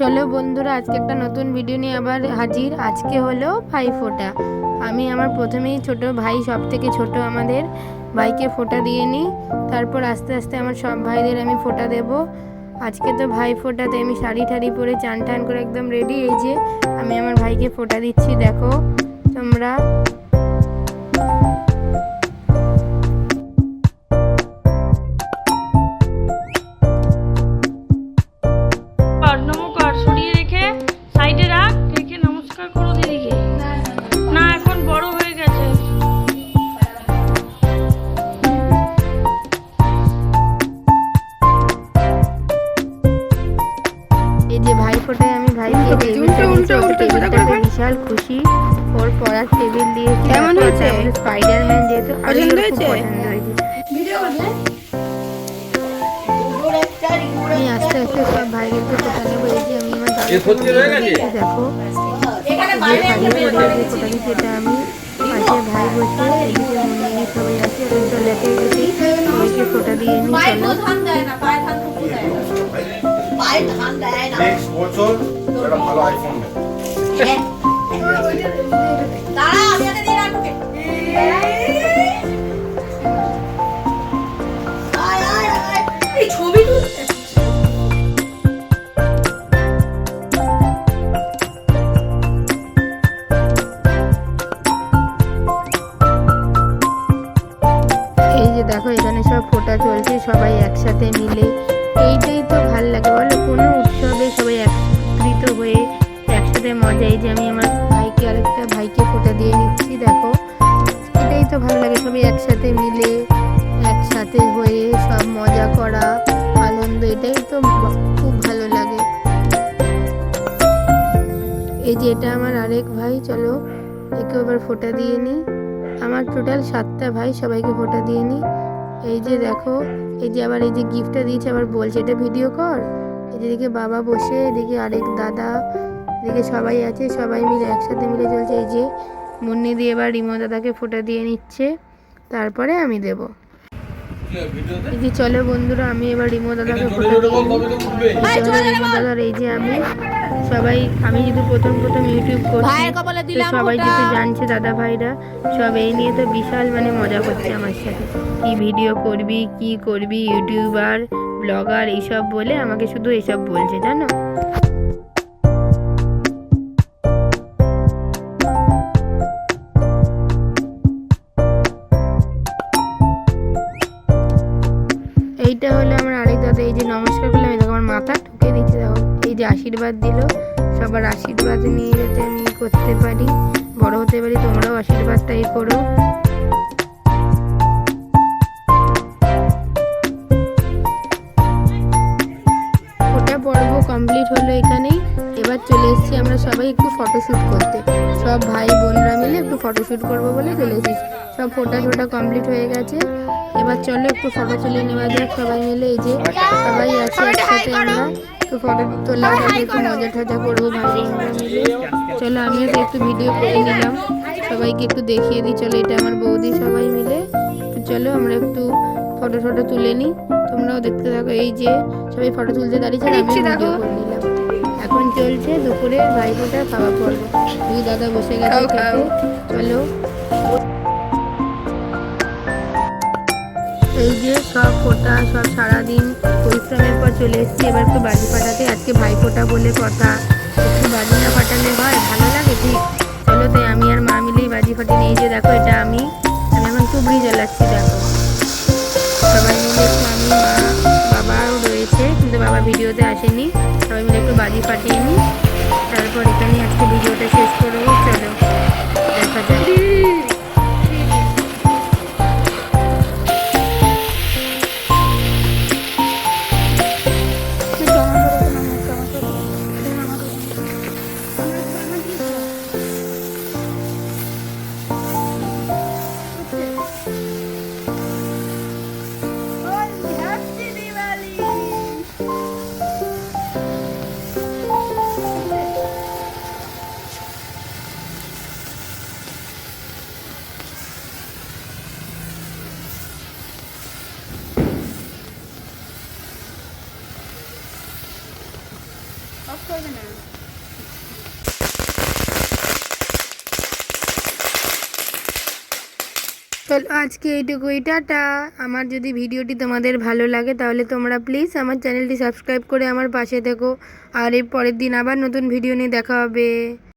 চলো বন্ধুরা, আজকে একটা নতুন ভিডিও নিয়ে আবার হাজির। আজকে হলো ভাইফোঁটা। আমি আমার প্রথমেই ছোট ভাই, সব থেকে ছোট আমাদের ভাইকে ফোঁটা দিয়ে নিই। তারপর আস্তে আস্তে আমার সব ভাইদের আমি ফোঁটা দেব। আজকে তো ভাইফোঁটাতে আমি শাড়ি ঠাড়ি পরে চান টান করে একদম রেডি। এই যে আমি আমার ভাইকে ফোঁটা দিচ্ছি, দেখো তোমরা। এই যে ভাইফোঁটায় আমি ভাইকে বিশাল খুশি। ওর পড়ার টেবিল দিয়েছি, স্পাইডারম্যান, যেহেতু পছন্দ হয়েছে। আমি আস্তে আস্তে সব ভাইদেরকে ফোঁটা নেবো। এই যে আমি আমার দেখো সেটা আমি পাশে ভাই বসে, এদিকে মনে সবাই আছে, লেখে গেছি সবাইকে ফোঁটা দিয়ে নিই। নেক্সট বছর একটা ভালো আইফোন নেব। দাঁড়া, আমি আগে দিয়ে রাখবো। এই ছবি তুলতে এই যে দেখো এখানে সব ফোঁটা চলছে, সবাই একসাথে মিলে। এইটাই তো ভাল লাগে বলো, কোনো উৎসবে সবাই একত্রিত হয়ে একসাথে মজা। এই যে আমি আমার ভাইকে, আরেকটা ভাইকে ফোঁটা দিয়ে নিচ্ছি, দেখো এটাই তো ভালো লাগে, সবাই একসাথে মিলে একসাথে হয়ে সব মজা করা, আনন্দ, এটাই তো খুব ভালো লাগে। এই যে এটা আমার আরেক ভাই, চলো একে আবার ফোঁটা দিয়ে নিই। আমার টোটাল 7টা ভাই, সবাইকে ফোঁটা দিয়ে নিই। এই যে দেখো, এই যে আবার এই যে গিফটটা দিয়েছে, আবার বলছে এটা ভিডিও কর। এদিকে বাবা বসে, এদিকে আরেক দাদা, এদিকে সবাই আছে, সবাই মিলে একসাথে মিলে চলছে। এই যে মুন্নি দিয়ে এবার রিমো দাদাকে ফোঁটা দিয়ে নিচ্ছে, তারপরে আমি দেব। এই যে চলো বন্ধুরা, আমি এবার রিমো দাদাকে ফোঁটা দিয়ে নিই। রিমো দাদার এই যে আমি যেহেতু প্রথম ইউটিউব করছি, সবাই যেহেতু জানছে, দাদা ভাইরা সব এই নিয়ে তো বিশাল মজা করছে আমার সাথে। কি ভিডিও করবি, কি করবি, ইউটিউবার, ব্লগার, এইসব বলে আমাকে শুধু এসব বলছে, জানো। এইটা হলো আমার আরেক দাদা। এই যে নমস্কার করলাম, এই দেখো আমার মাথা ঠুকে দিচ্ছে, দেখো এই যে আশীর্বাদ দিল। সবার আশীর্বাদ নিয়ে যাতে আমি করতে পারি, বড় হতে পারি, তোমরাও আশীর্বাদটাই করো। ওটা পর্ব কমপ্লিট হলো এখানেই। এবার চলে এসেছি আমরা সবাই একটু ফটোশ্যুট করতে, সব ভাই বোনরা মিলে একটু ফটোশ্যুট করবো বলে চলে এসেছি। সব ফোটা কমপ্লিট হয়ে গেছে। এবার চলো একটু ফটো তুলে নেওয়া যাক সবাই মিলে। এই যে সবাই আছে একসাথে, আমরা একটু ফটো তোলা যাবে, একটু মজা ঠজা করবো ভাই বোনরা মিলে। চলো আমিও তো একটু ভিডিও করে নিলাম, সবাইকে একটু দেখিয়ে দিই। চলো এটা আমার বৌদি, সবাই মিলে চলো আমরা একটু ফটো তুলে নিই, তোমরাও দেখতে থাকো। এই যে সবাই ফটো তুলতে দাঁড়িয়েছে, আমি ভিডিও করে নিলাম। এখন চলছে দুপুরে ভাইফোঁটা খাওয়া পর্ব। দুই দাদা বসে গেছে খেতে, চলো। এই যে সব ফোঁটা, সব সারাদিন পরিশ্রমের পর চলে এসেছি এবার একটু বাজি ফাটাতে। আজকে ভাইফোঁটা বলে কথা, একটু বাজি না ফাটালে হয়, ভালো লাগে ঠিক। চলো তাই আমি আর মা মিলেই বাজি ফাটিয়ে নিয়ে। যে দেখো এটা আমি এখন তুবড়ি জ্বালাচ্ছি, দেখো সবাই মিলে একটু, আমি, মা, বাবাও রয়েছে কিন্তু বাবা ভিডিওতে আসেনি। সবাই মিলে একটু বাজি ফাটিয়ে নিই, তারপর এখানে আজকে ভিডিওটা শেষ করবো। চলো দেখা যাক। অফ করবে না। চলো আজকে এইটুকুই, টাটা। আমার যদি ভিডিওটি তোমাদের ভালো লাগে তাহলে তোমরা প্লিজ আমার চ্যানেলটি সাবস্ক্রাইব করে আমার পাশে থেকো। আর এর পরের দিন আবার নতুন ভিডিও নিয়ে দেখা হবে।